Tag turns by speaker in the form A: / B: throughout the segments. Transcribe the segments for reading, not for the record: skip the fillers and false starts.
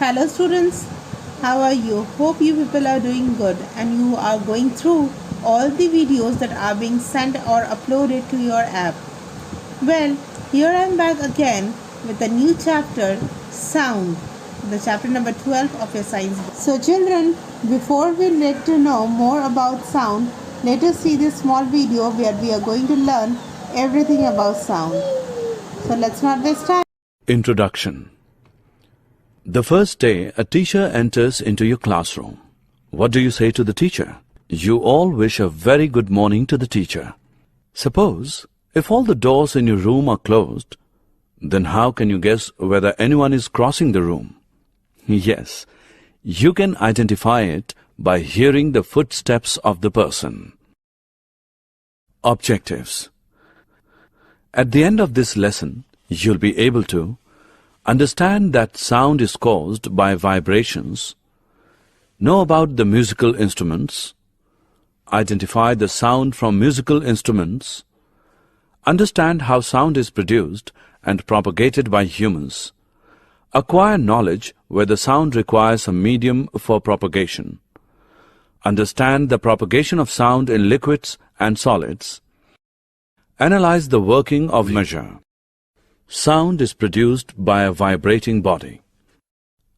A: Hello students, how are you? Hope you people are doing good and you are going through all the videos that are being sent or uploaded to your app. Well, here I am back again with a new chapter, Sound, the chapter number 12 of your science book. So children, before we get to know more about sound, let us see this small video where we are going to learn everything about sound. So let's not waste time.
B: Introduction. The first day a teacher enters into your classroom. What do you say to the teacher? You all wish a very good morning to the teacher. Suppose, if all the doors in your room are closed, then how can you guess whether anyone is crossing the room? Yes, you can identify it by hearing the footsteps of the person. Objectives. At the end of this lesson, you'll be able to understand that sound is caused by vibrations, know about the musical instruments, identify the sound from musical instruments, understand how sound is produced and propagated by humans, acquire knowledge where the sound requires a medium for propagation, understand the propagation of sound in liquids and solids, analyze the working of measure. Sound is produced by a vibrating body.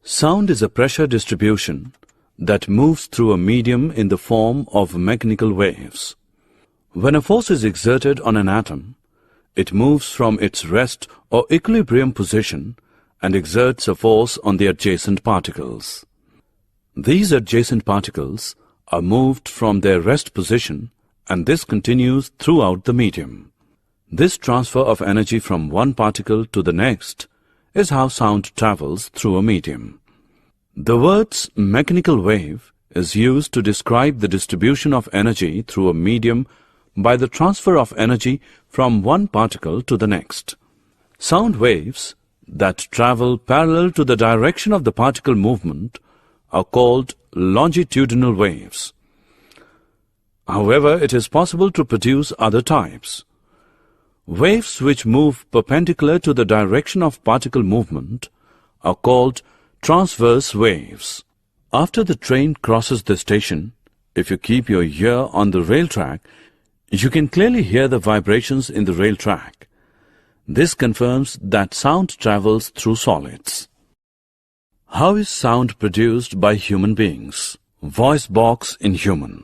B: Sound is a pressure distribution that moves through a medium in the form of mechanical waves. When a force is exerted on an atom, it moves from its rest or equilibrium position and exerts a force on the adjacent particles. These adjacent particles are moved from their rest position, and this continues throughout the medium. This transfer of energy from one particle to the next is how sound travels through a medium. The words mechanical wave is used to describe the distribution of energy through a medium by the transfer of energy from one particle to the next. Sound waves that travel parallel to the direction of the particle movement are called longitudinal waves. However, it is possible to produce other types. Waves which move perpendicular to the direction of particle movement are called transverse waves. After the train crosses the station, if you keep your ear on the rail track, you can clearly hear the vibrations in the rail track. This confirms that sound travels through solids. How is sound produced by human beings? Voice box in human.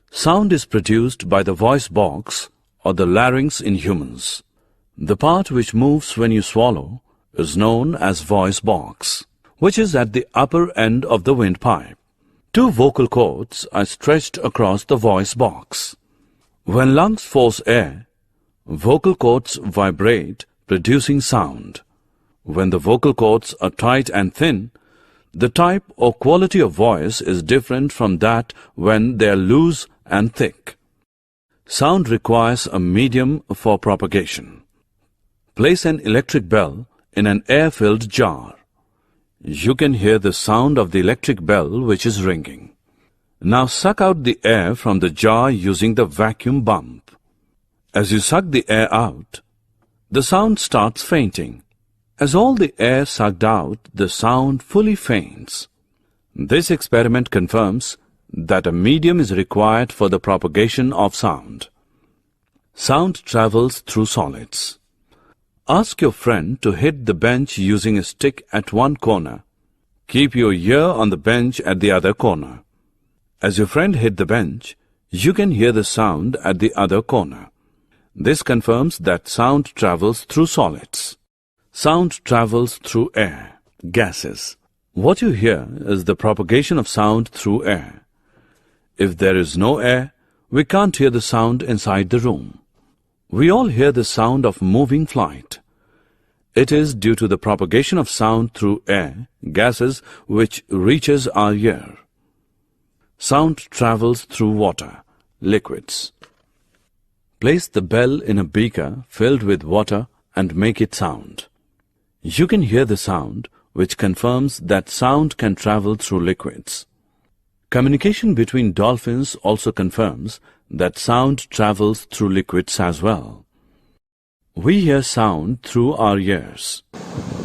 B: Sound is produced by the voice box or the larynx in humans. The part which moves when you swallow is known as voice box, which is at the upper end of the windpipe. Two vocal cords are stretched across the voice box. When lungs force air, vocal cords vibrate, producing sound. When the vocal cords are tight and thin, the type or quality of voice is different from that when they are loose and thick. Sound requires a medium for propagation. Place an electric bell in an air-filled jar. You can hear the sound of the electric bell which is ringing. Now suck out the air from the jar using the vacuum pump. As you suck the air out, the sound starts fainting. As all the air sucked out, the sound fully faints. This experiment confirms that a medium is required for the propagation of sound. Sound travels through solids. Ask your friend to hit the bench using a stick at one corner. Keep your ear on the bench at the other corner. As your friend hit the bench, you can hear the sound at the other corner. This confirms that sound travels through solids. Sound travels through air, gases. What you hear is the propagation of sound through air. If there is no air, we can't hear the sound inside the room. We all hear the sound of moving flight. It is due to the propagation of sound through air, gases, which reaches our ear. Sound travels through water, liquids. Place the bell in a beaker filled with water and make it sound. You can hear the sound, which confirms that sound can travel through liquids. Communication between dolphins also confirms that sound travels through liquids as well. We hear sound through our ears.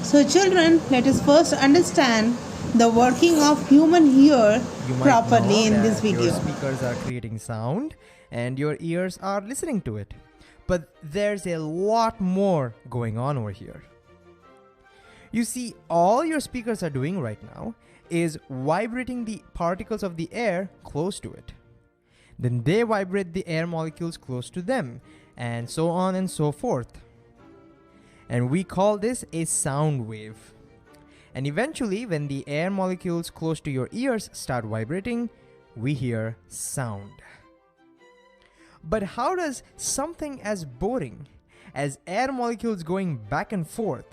A: So children, let us first understand the working of human ear
C: You might
A: properly
C: know
A: in this
C: that your
A: video.
C: speakers are creating sound and your ears are listening to it. But there's a lot more going on over here. You see, all your speakers are doing right now is vibrating the particles of the air close to it. Then they vibrate the air molecules close to them, and so on and so forth. And we call this a sound wave. And eventually, when the air molecules close to your ears start vibrating, we hear sound. But how does something as boring as air molecules going back and forth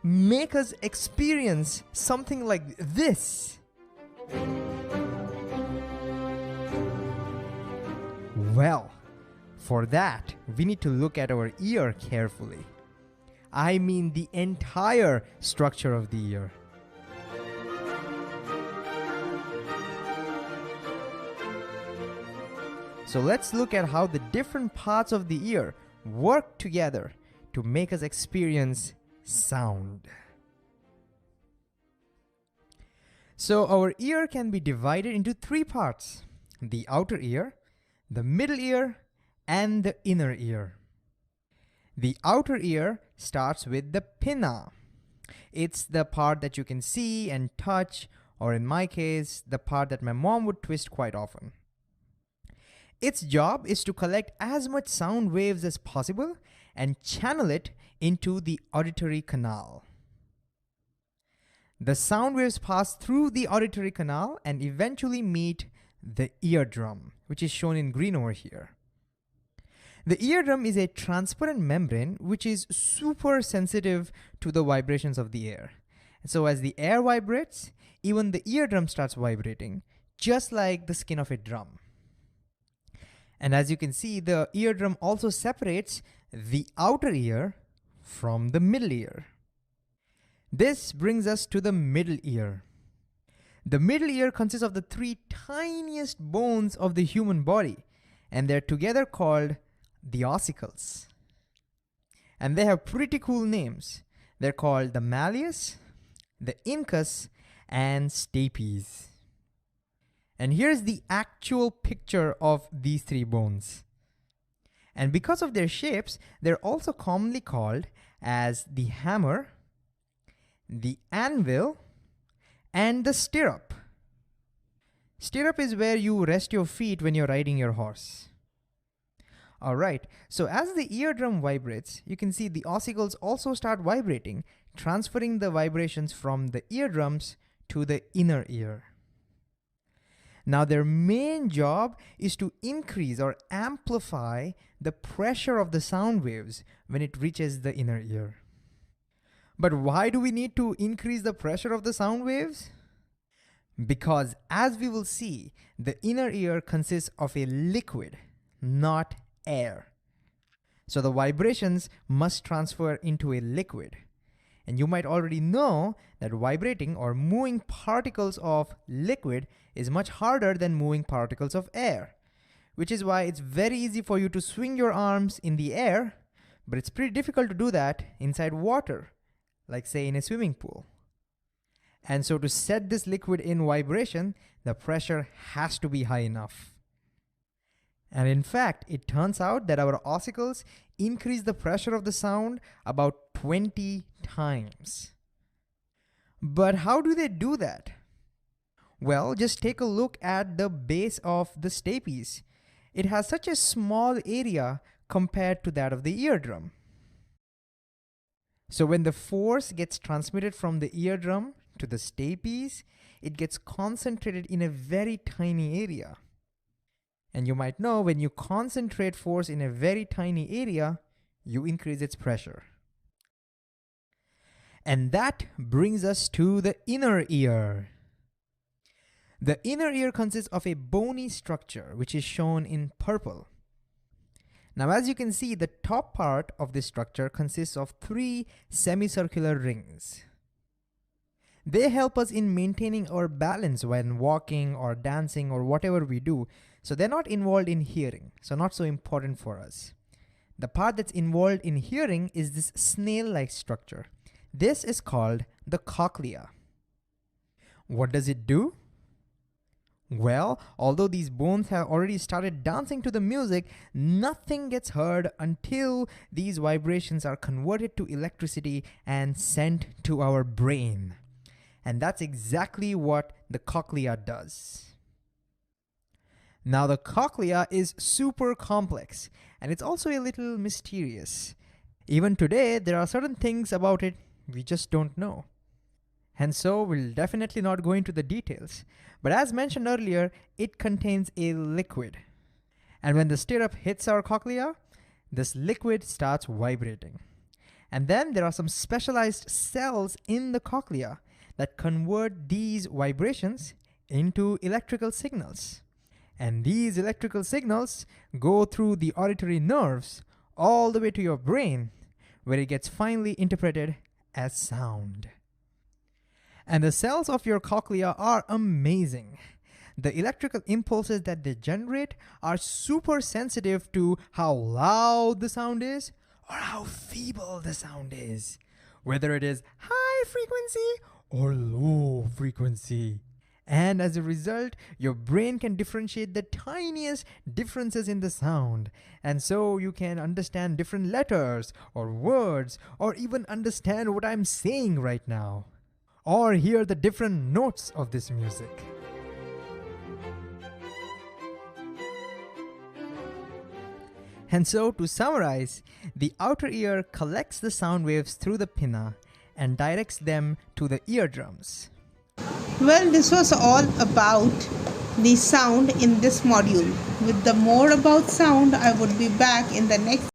C: make us experience something like this? Well, for that, we need to look at our ear carefully. I mean the entire structure of the ear. So let's look at how the different parts of the ear work together to make us experience sound. So our ear can be divided into three parts: the outer ear, the middle ear, and the inner ear. The outer ear starts with the pinna. It's the part that you can see and touch, or in my case, the part that my mom would twist quite often. Its job is to collect as much sound waves as possible and channel it into the auditory canal. The sound waves pass through the auditory canal and eventually meet the eardrum, which is shown in green over here. The eardrum is a transparent membrane which is super sensitive to the vibrations of the air. So as the air vibrates, even the eardrum starts vibrating, just like the skin of a drum. And as you can see, the eardrum also separates the outer ear from the middle ear. This brings us to the middle ear. The middle ear consists of the three tiniest bones of the human body, and they're together called the ossicles. And they have pretty cool names. They're called the malleus, the incus, and stapes. And here's the actual picture of these three bones. And because of their shapes, they're also commonly called as the hammer, the anvil, and the stirrup. Stirrup is where you rest your feet when you're riding your horse. Alright, so as the eardrum vibrates, you can see the ossicles also start vibrating, transferring the vibrations from the eardrums to the inner ear. Now their main job is to increase or amplify the pressure of the sound waves when it reaches the inner ear. But why do we need to increase the pressure of the sound waves? Because as we will see, the inner ear consists of a liquid, not air. So the vibrations must transfer into a liquid. And you might already know that vibrating or moving particles of liquid is much harder than moving particles of air, which is why it's very easy for you to swing your arms in the air, but it's pretty difficult to do that inside water, like say in a swimming pool. And so to set this liquid in vibration, the pressure has to be high enough. And in fact, it turns out that our ossicles increase the pressure of the sound about 20 times. But how do they do that? Well, just take a look at the base of the stapes. It has such a small area compared to that of the eardrum. So when the force gets transmitted from the eardrum to the stapes, it gets concentrated in a very tiny area. And you might know when you concentrate force in a very tiny area, you increase its pressure. And that brings us to the inner ear. The inner ear consists of a bony structure, which is shown in purple. Now, as you can see, the top part of this structure consists of three semicircular rings. They help us in maintaining our balance when walking or dancing or whatever we do. So they're not involved in hearing, so not so important for us. The part that's involved in hearing is this snail-like structure. This is called the cochlea. What does it do? Well, although these bones have already started dancing to the music, nothing gets heard until these vibrations are converted to electricity and sent to our brain. And that's exactly what the cochlea does. Now, the cochlea is super complex, and it's also a little mysterious. Even today, there are certain things about it we just don't know. And so we'll definitely not go into the details. But as mentioned earlier, it contains a liquid. And when the stirrup hits our cochlea, this liquid starts vibrating. And then there are some specialized cells in the cochlea that convert these vibrations into electrical signals. And these electrical signals go through the auditory nerves all the way to your brain, where it gets finally interpreted as sound. And the cells of your cochlea are amazing. The electrical impulses that they generate are super sensitive to how loud the sound is or how feeble the sound is, whether it is high frequency or low frequency. And as a result, your brain can differentiate the tiniest differences in the sound. And so you can understand different letters or words, or even understand what I'm saying right now, or hear the different notes of this music. And so, to summarize, the outer ear collects the sound waves through the pinna and directs them to the eardrums.
A: Well, this was all about the sound in this module. With the more about sound, I would be back in the next